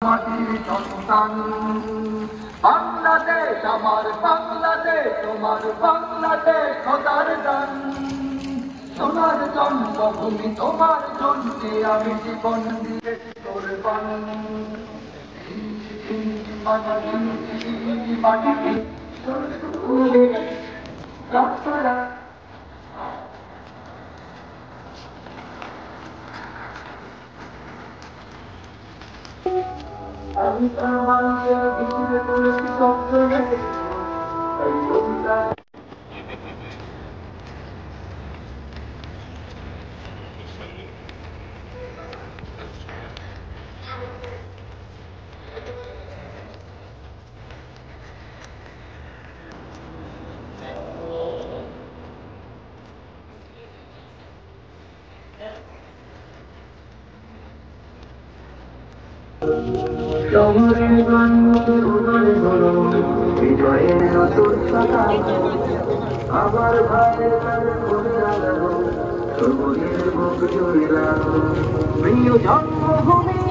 মাটির সন্তান বাংলাদেশ আমার বাংলাদেশ তোমার বাংলাদেশ খোদার দান সোনার জন্মভূমি তোমার জন্যে আমি জীবন দিয়েছি কোরবান আমি তোমার ভিতরে তুলেছি শব্দ শহরের গানকে উদার করো বিজয়ের নতুন শাখা আমার ভাইয়ের কাছে ঘুরে দাঁড়াবো সবুজের বুক জুড়ে দাঁড়াবো প্রিয় জন্মভূমি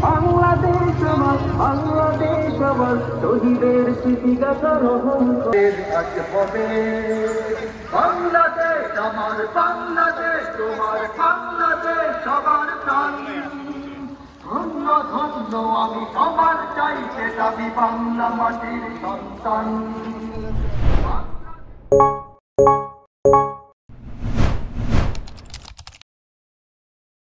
বাংলাদেশ আমার বাংলাদেশ আমার শহীদের স্মৃতিগাথা রহম হবে বাংলাদেশ আমার বাংলাদেশ তোমার বাংলাদেশ সবার প্রাণ ধন্য ধন্য আমি সবার চাই সেটা আমি বাংলা মাটির সন্তান।